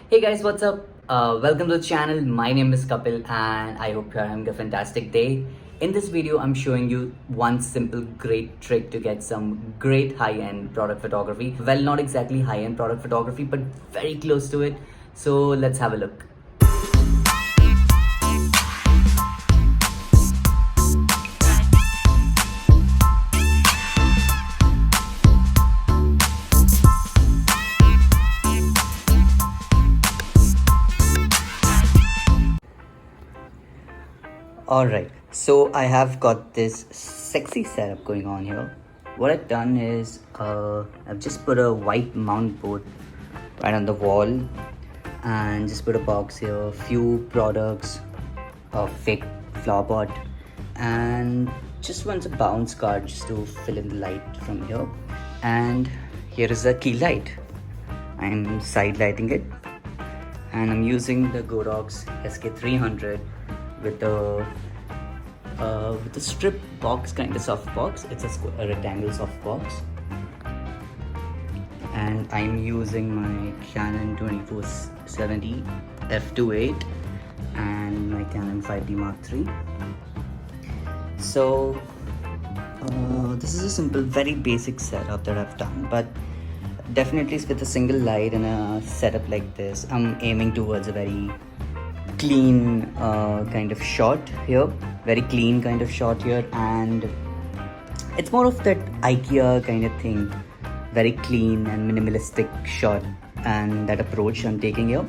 Hey guys, what's up? Welcome to the channel. My name is Kapil and I hope you're having a fantastic day. In this video, I'm showing you one simple great trick to get some great high-end product photography. Well, not exactly high-end product photography, but very close to it. So let's have a look. Alright, so I have got this sexy setup going on here. What I've done is I've just put a white mount board right on the wall and just put a box here, a few products, a fake flower pot, and just wants a bounce card just to fill in the light from here. And here is a key light. I'm side lighting it and I'm using the Godox SK 300 with a strip box, kind of soft box. It's a rectangle soft box, and I'm using my Canon 2470 f2.8 and my Canon 5D Mark III. So this is a simple, very basic setup that I've done, but definitely with a single light and a setup like this, I'm aiming towards a very clean kind of shot here, very clean kind of shot here, and it's more of that IKEA kind of thing, very clean and minimalistic shot, and that approach I'm taking here.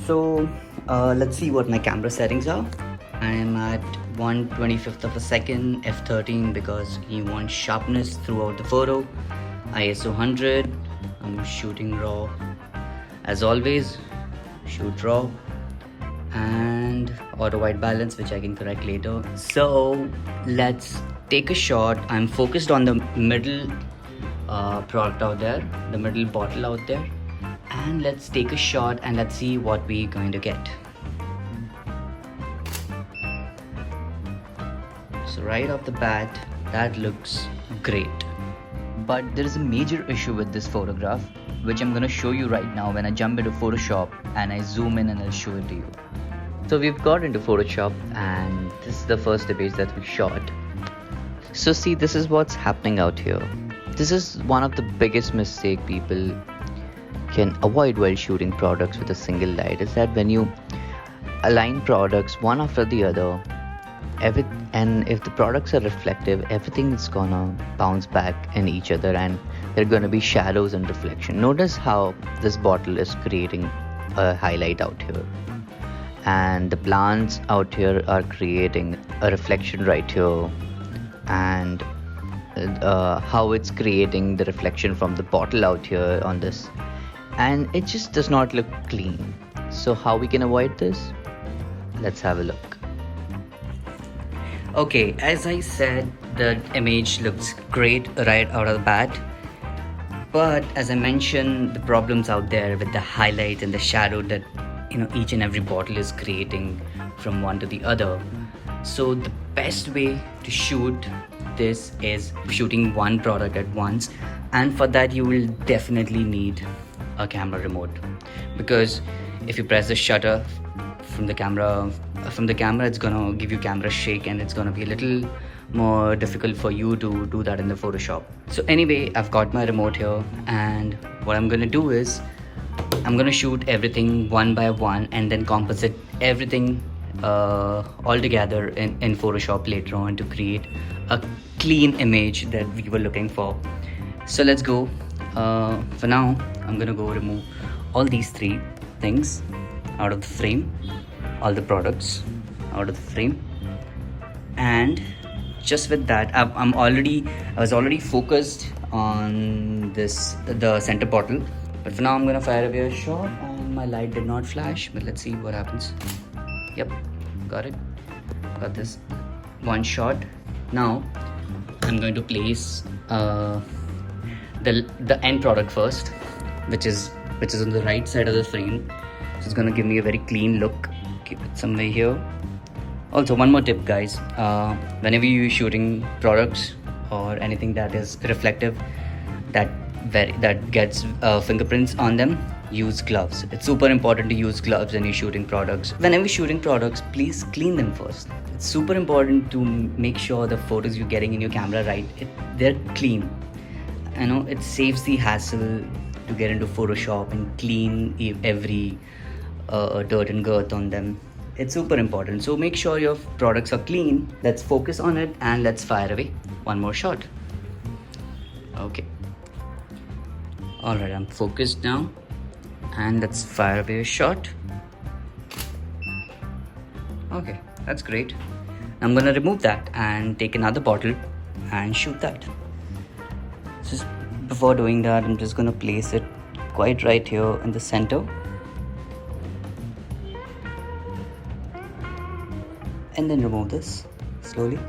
So let's see what my camera settings are. I'm at 1/25th of a second f13 because you want sharpness throughout the photo. ISO 100. I'm shooting raw as always, shoot raw, and auto white balance, which I can correct later. So let's take a shot. I'm focused on the middle product out there, the middle bottle out there, and let's take a shot and let's see what we're going to get. So right off the bat, that looks great. But there is a major issue with this photograph, which I'm going to show you right now when I jump into Photoshop and I zoom in and I'll show it to you. So we've got into Photoshop and this is the first image that we shot. So see, this is what's happening out here. This is one of the biggest mistake people can avoid while shooting products with a single light, is that when you align products one after the other, and if the products are reflective, everything is gonna bounce back in each other and there are gonna be shadows and reflection. Notice how this bottle is creating a highlight out here, and the plants out here are creating a reflection right here, and how it's creating the reflection from the bottle out here on this, and it just does not look clean. So how we can avoid this? Let's have a look. Okay, as I said, the image looks great right out of the bat, but as I mentioned, the problems out there with the highlight and the shadow that each and every bottle is creating from one to the other. So the best way to shoot this is shooting one product at once, and for that you will definitely need a camera remote, because if you press the shutter from the camera, it's gonna give you camera shake and it's gonna be a little more difficult for you to do that in the Photoshop. So anyway, I've got my remote here, and what I'm gonna do is I'm gonna shoot everything one by one and then composite everything all together in Photoshop later on to create a clean image that we were looking for. So let's go. For now, I'm gonna go remove all these three things out of the frame, all the products out of the frame, and just with that, I was already focused on the center bottle. But for now, I'm gonna fire away a shot, and my light did not flash, but let's see what happens. Yep, got it. Got this one shot. Now I'm going to place the end product first, which is on the right side of the frame. So it's gonna give me a very clean look. Keep it somewhere here. Also, one more tip, guys. Whenever you're shooting products or anything that is reflective, that gets fingerprints on them, use gloves. It's super important to use gloves when you're shooting products. Whenever you're shooting products, please clean them first. It's super important to make sure the photos you're getting in your camera, right, they're clean. It saves the hassle to get into Photoshop and clean every dirt and girth on them. It's super important. So make sure your products are clean. Let's focus on it and let's fire away one more shot. Okay. Alright, I'm focused now. And let's fire away a shot. Okay, that's great. I'm gonna remove that and take another bottle and shoot that. Just before doing that, I'm just gonna place it quite right here in the center. And then remove this slowly.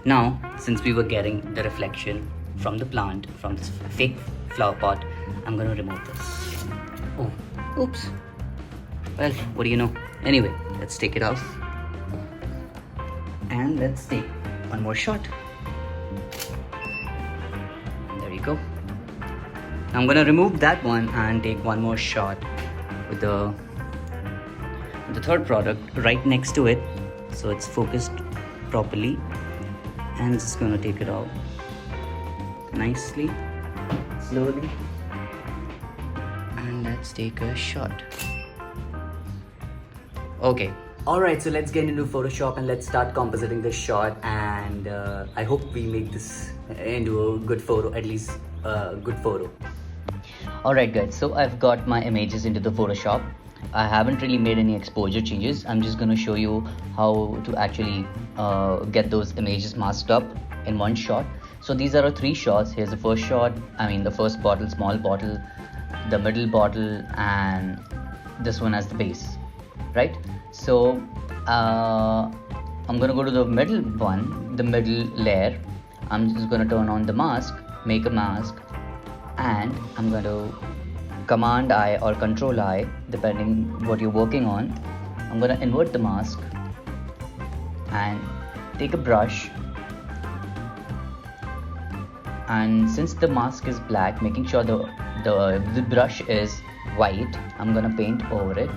Now, since we were getting the reflection from the plant, from this fake flower pot, I'm gonna remove this. Oh, oops. Well, what do you know? Anyway, let's take it off. And let's take one more shot. There you go. I'm gonna remove that one and take one more shot with the third product right next to it, so it's focused properly. And just gonna take it out nicely, slowly, and let's take a shot. Okay. Alright, so let's get into Photoshop and let's start compositing this shot, and I hope we make this into a good photo, at least a good photo. Alright guys, so I've got my images into the Photoshop. I haven't really made any exposure changes. I'm just going to show you how to actually get those images masked up in one shot. So these are 3 shots. Here's the first shot, the first bottle, small bottle, the middle bottle, and this one as the base, right? So I'm going to go to the middle one, the middle layer. I'm just going to turn on the mask, make a mask, and I'm going to Command I or Control I, depending what you're working on. I'm gonna invert the mask and take a brush, and since the mask is black, making sure the brush is white, I'm gonna paint over it,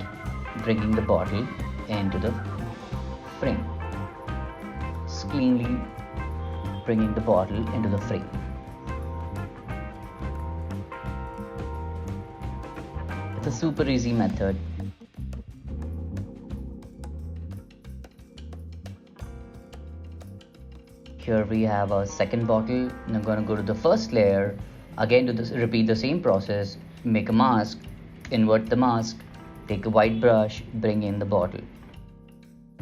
bringing the bottle into the frame. Just cleanly bringing the bottle into the frame. It's a super easy method. Here we have a second bottle, and I'm gonna go to the first layer, again repeat the same process, make a mask, invert the mask, take a white brush, bring in the bottle.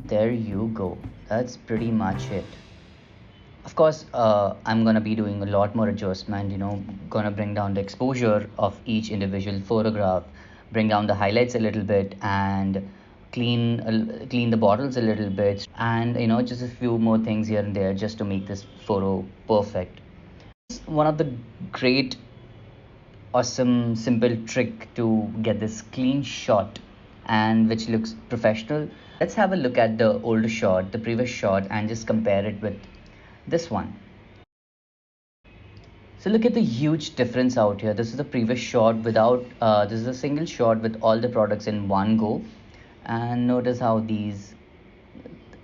There you go, that's pretty much it. Of course, I'm gonna be doing a lot more adjustment, gonna bring down the exposure of each individual photograph, bring down the highlights a little bit, and clean the bottles a little bit, and just a few more things here and there just to make this photo perfect. It's one of the great, awesome, simple trick to get this clean shot and which looks professional. Let's have a look at the older shot, the previous shot, and just compare it with this one. So look at the huge difference out here. This is the previous shot without, this is a single shot with all the products in one go. And notice how these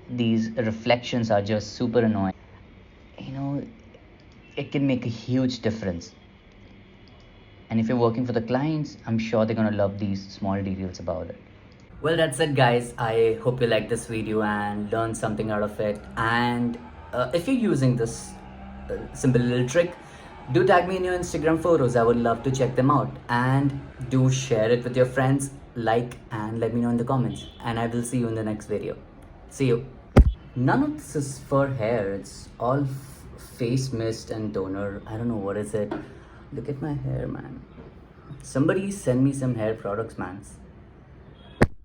reflections are just super annoying. It can make a huge difference. And if you're working for the clients, I'm sure they're gonna love these small details about it. Well, that's it guys. I hope you liked this video and learned something out of it. And if you're using this simple little trick, do tag me in your Instagram photos. I would love to check them out. And do share it with your friends, like, and let me know in the comments. And I will see you in the next video. See you. None of this is for hair. It's all face mist and toner. I don't know what is it. Look at my hair, man. Somebody send me some hair products, man.